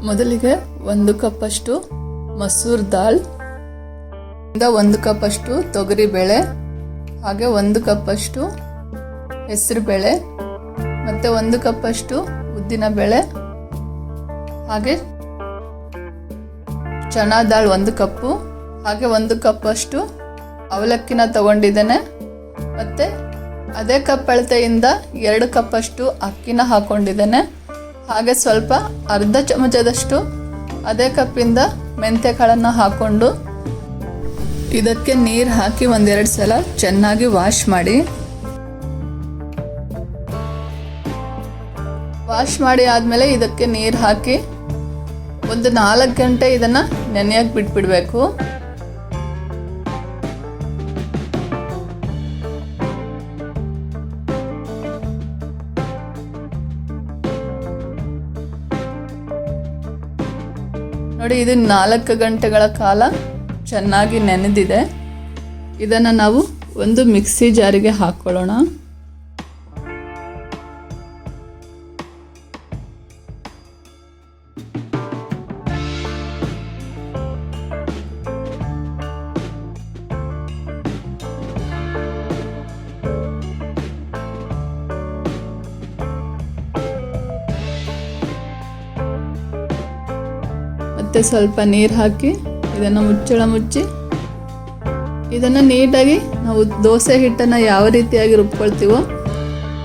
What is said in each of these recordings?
ಮೊದಲಿಗೆ 1 ಕಪ್ಪಷ್ಟು ಮಸೂರ್ ದಾಲ್, 1 ಕಪ್ಪಷ್ಟು ತೊಗರಿ ಬೇಳೆ, ಹಾಗೆ 1 ಕಪ್ಪಷ್ಟು ಹೆಸರು ಬೇಳೆ, ಮತ್ತು 1 ಕಪ್ಪಷ್ಟು ಉದ್ದಿನ ಬೇಳೆ, ಹಾಗೆ ಚನಾ ದಾಲ್ 1 ಕಪ್ಪು, ಹಾಗೆ 1 ಕಪ್ಪಷ್ಟು ಅವಲಕ್ಕಿನ ತಗೊಂಡಿದ್ದೇನೆ. ಮತ್ತು ಅದೇ ಕಪ್ ಅಳತೆಯಿಂದ 2 ಕಪ್ಪಷ್ಟು ಅಕ್ಕಿನ ಹಾಕ್ಕೊಂಡಿದ್ದೇನೆ. ಹಾಗೆ ಸ್ವಲ್ಪ ಅರ್ಧ ಚಮಚದಷ್ಟು ಅದೇ ಕಪ್ಪಿಂದ ಮೆಂತ್ಯ ಕಾಳನ್ನು ಹಾಕ್ಕೊಂಡು ಇದಕ್ಕೆ ನೀರು ಹಾಕಿ 1-2 ಸಲ ಚೆನ್ನಾಗಿ ವಾಶ್ ಮಾಡಿ. ವಾಶ್ ಮಾಡಿ ಆದಮೇಲೆ ಇದಕ್ಕೆ ನೀರು ಹಾಕಿ ಒಂದು 4 ಗಂಟೆ ಇದನ್ನು ನೆನೆಯಕ್ಕೆ ಬಿಟ್ಬಿಡಬೇಕು. ನೋಡಿ, ಇದು 4 ಗಂಟೆಗಳ ಕಾಲ ಚೆನ್ನಾಗಿ ನೆನೆದಿದೆ. ಇದನ್ನು ನಾವು ಒಂದು ಮಿಕ್ಸಿ ಜಾರಿಗೆ ಹಾಕ್ಕೊಳ್ಳೋಣ. ಮತ್ತೆ ಸ್ವಲ್ಪ ನೀರು ಹಾಕಿ ಇದನ್ನು ಮುಚ್ಚಳ ಮುಚ್ಚಿ ಇದನ್ನು ನೀಟಾಗಿ ನಾವು ದೋಸೆ ಹಿಟ್ಟನ್ನು ಯಾವ ರೀತಿಯಾಗಿ ರುಬ್ಕೊಳ್ತೀವೋ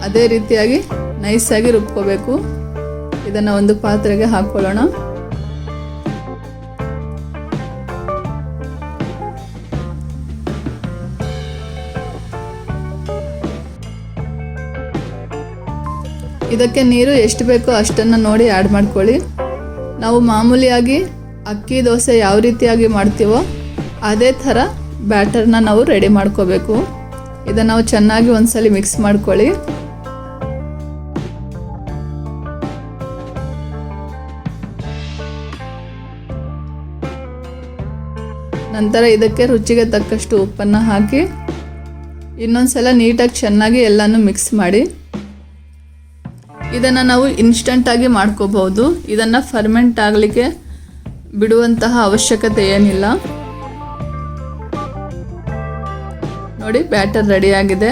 ಅದೇ ರೀತಿಯಾಗಿ ನೈಸಾಗಿ ರುಬ್ಕೋಬೇಕು. ಇದನ್ನು ಒಂದು ಪಾತ್ರೆಗೆ ಹಾಕ್ಕೊಳ್ಳೋಣ. ಇದಕ್ಕೆ ನೀರು ಎಷ್ಟು ಬೇಕೋ ಅಷ್ಟನ್ನು ನೋಡಿ ಆ್ಯಡ್ ಮಾಡ್ಕೊಳ್ಳಿ. ನಾವು ಮಾಮೂಲಿಯಾಗಿ ಅಕ್ಕಿ ದೋಸೆ ಯಾವ ರೀತಿಯಾಗಿ ಮಾಡ್ತೀವೋ ಅದೇ ಥರ ಬ್ಯಾಟರ್ನ ನಾವು ರೆಡಿ ಮಾಡ್ಕೋಬೇಕು. ಇದನ್ನು ನಾವು ಚೆನ್ನಾಗಿ ಒಂದ್ಸಲಿ ಮಿಕ್ಸ್ ಮಾಡ್ಕೊಳ್ಳಿ. ನಂತರ ಇದಕ್ಕೆ ರುಚಿಗೆ ತಕ್ಕಷ್ಟು ಉಪ್ಪನ್ನು ಹಾಕಿ ಇನ್ನೊಂದ್ಸಲ ನೀಟಾಗಿ ಚೆನ್ನಾಗಿ ಎಲ್ಲನೂ ಮಿಕ್ಸ್ ಮಾಡಿ. ಇದನ್ನು ನಾವು ಇನ್ಸ್ಟಂಟಾಗಿ ಮಾಡ್ಕೋಬಹುದು. ಇದನ್ನು ಫರ್ಮೆಂಟ್ ಆಗಲಿಕ್ಕೆ ಬಿಡುವಂತಹ ಅವಶ್ಯಕತೆ ಏನಿಲ್ಲ. ನೋಡಿ, ಬ್ಯಾಟರ್ ರೆಡಿಯಾಗಿದೆ.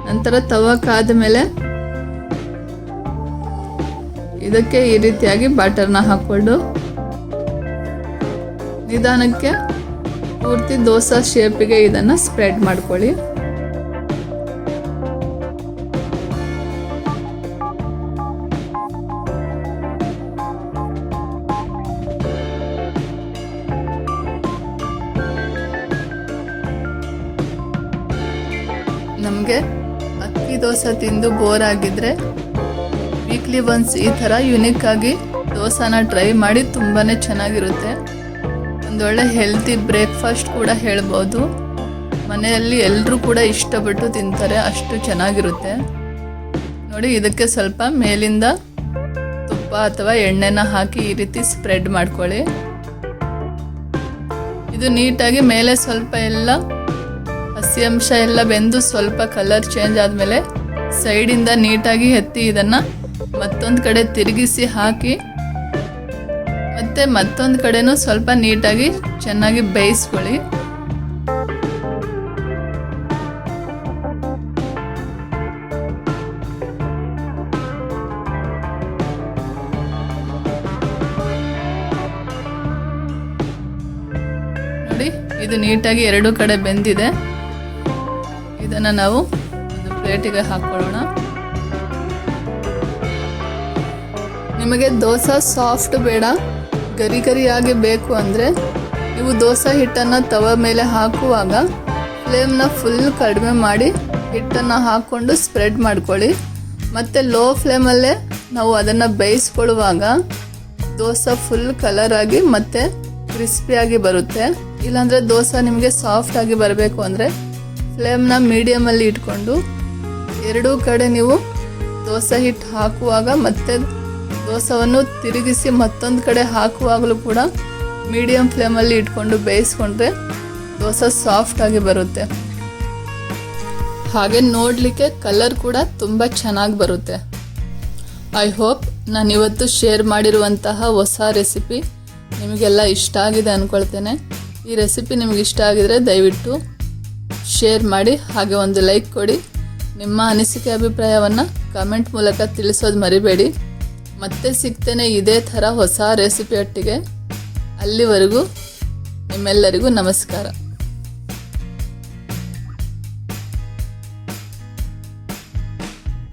ನಂತರ ತವ ಕಾದ ಮೇಲೆ ಇದಕ್ಕೆ ಈ ರೀತಿಯಾಗಿ ಬ್ಯಾಟರ್ನ ಹಾಕ್ಕೊಂಡು ನಿಧಾನಕ್ಕೆ ಪೂರ್ತಿ ದೋಸೆ ಶೇಪಿಗೆ ಇದನ್ನು ಸ್ಪ್ರೆಡ್ ಮಾಡ್ಕೊಳ್ಳಿ. ನಮಗೆ ಅಕ್ಕಿ ದೋಸೆ ತಿಂದು ಬೋರ್ ಆಗಿದ್ರೆ ವೀಕ್ಲಿ ಒನ್ಸ್ ಈ ಥರ ಯುನಿಕ್ ಆಗಿ ದೋಸೆನ ಟ್ರೈ ಮಾಡಿ. ತುಂಬಾ ಚೆನ್ನಾಗಿರುತ್ತೆ. ಒಂದೊಳ್ಳೆ ಹೆಲ್ತಿ ಬ್ರೇಕ್ಫಾಸ್ಟ್ ಕೂಡ ಹೇಳ್ಬೋದು. ಮನೆಯಲ್ಲಿ ಎಲ್ಲರೂ ಕೂಡ ಇಷ್ಟಪಟ್ಟು ತಿಂತಾರೆ, ಅಷ್ಟು ಚೆನ್ನಾಗಿರುತ್ತೆ. ನೋಡಿ, ಇದಕ್ಕೆ ಸ್ವಲ್ಪ ಮೇಲಿಂದ ತುಪ್ಪ ಅಥವಾ ಎಣ್ಣೆನ ಹಾಕಿ ಈ ರೀತಿ ಸ್ಪ್ರೆಡ್ ಮಾಡ್ಕೊಳ್ಳಿ. ಇದು ನೀಟಾಗಿ ಮೇಲೆ ಸ್ವಲ್ಪ ಎಲ್ಲ ಹಸಿ ಅಂಶ ಎಲ್ಲ ಬೆಂದು ಸ್ವಲ್ಪ ಕಲರ್ ಚೇಂಜ್ ಆದಮೇಲೆ ಸೈಡಿಂದ ನೀಟಾಗಿ ಎತ್ತಿ ಇದನ್ನು ಮತ್ತೊಂದು ಕಡೆ ತಿರುಗಿಸಿ ಹಾಕಿ ಮತ್ತೆ ಮತ್ತೊಂದು ಕಡೆನೂ ಸ್ವಲ್ಪ ನೀಟಾಗಿ ಚೆನ್ನಾಗಿ ಬೇಯಿಸ್ಕೊಳ್ಳಿ. ನೋಡಿ, ಇದು ನೀಟಾಗಿ 2 ಕಡೆ ಬೆಂದಿದೆ. ಇದನ್ನು ನಾವು ಒಂದು ಪ್ಲೇಟಿಗೆ ಹಾಕ್ಕೊಳ್ಳೋಣ. ನಿಮಗೆ ದೋಸೆ ಸಾಫ್ಟ್ ಬೇಡ, ಗರಿ ಗರಿಯಾಗಿ ಬೇಕು ಅಂದರೆ ನೀವು ದೋಸೆ ಹಿಟ್ಟನ್ನು ತವ ಮೇಲೆ ಹಾಕುವಾಗ ಫ್ಲೇಮ್ನ ಫುಲ್ ಕಡಿಮೆ ಮಾಡಿ ಹಿಟ್ಟನ್ನು ಹಾಕ್ಕೊಂಡು ಸ್ಪ್ರೆಡ್ ಮಾಡ್ಕೊಳ್ಳಿ. ಮತ್ತು ಲೋ ಫ್ಲೇಮಲ್ಲೇ ನಾವು ಅದನ್ನು ಬೇಯಿಸ್ಕೊಳ್ಳುವಾಗ ದೋಸೆ ಫುಲ್ ಕಲರಾಗಿ ಮತ್ತು ಕ್ರಿಸ್ಪಿಯಾಗಿ ಬರುತ್ತೆ. ಇಲ್ಲಾಂದರೆ ದೋಸೆ ನಿಮಗೆ ಸಾಫ್ಟಾಗಿ ಬರಬೇಕು ಅಂದರೆ ಫ್ಲೇಮ್ನ ಮೀಡಿಯಮಲ್ಲಿ ಇಟ್ಕೊಂಡು 2 ಕಡೆ ನೀವು ದೋಸೆ ಹಿಟ್ಟು ಹಾಕುವಾಗ ಮತ್ತು ದೋಸೆಯನ್ನು ತಿರುಗಿಸಿ ಮತ್ತೊಂದು ಕಡೆ ಹಾಕುವಾಗಲೂ ಕೂಡ ಮೀಡಿಯಮ್ ಫ್ಲೇಮಲ್ಲಿ ಇಟ್ಕೊಂಡು ಬೇಯಿಸ್ಕೊಂಡ್ರೆ ದೋಸೆ ಸಾಫ್ಟಾಗಿ ಬರುತ್ತೆ. ಹಾಗೆ ನೋಡಲಿಕ್ಕೆ ಕಲರ್ ಕೂಡ ತುಂಬ ಚೆನ್ನಾಗಿ ಬರುತ್ತೆ. ಐ ಹೋಪ್ ನಾನಿವತ್ತು ಶೇರ್ ಮಾಡಿರುವಂತಹ ಹೊಸ ರೆಸಿಪಿ ನಿಮಗೆಲ್ಲ ಇಷ್ಟ ಆಗಿದೆ ಅಂದ್ಕೊಳ್ತೇನೆ. ಈ ರೆಸಿಪಿ ನಿಮಗೆ ಇಷ್ಟ ಆಗಿದರೆ ದಯವಿಟ್ಟು ಶೇರ್ ಮಾಡಿ, ಹಾಗೆ ಒಂದು ಲೈಕ್ ಕೊಡಿ. ನಿಮ್ಮ ಅನಿಸಿಕೆ ಅಭಿಪ್ರಾಯವನ್ನು ಕಮೆಂಟ್ ಮೂಲಕ ತಿಳಿಸೋದು ಮರಿಬೇಡಿ. ಮತ್ತೆ ಸಿಗ್ತೇನೆ ಇದೇ ಥರ ಹೊಸ ರೆಸಿಪಿಯೊಟ್ಟಿಗೆ. ಅಲ್ಲಿವರೆಗೂ ನಿಮ್ಮೆಲ್ಲರಿಗೂ ನಮಸ್ಕಾರ.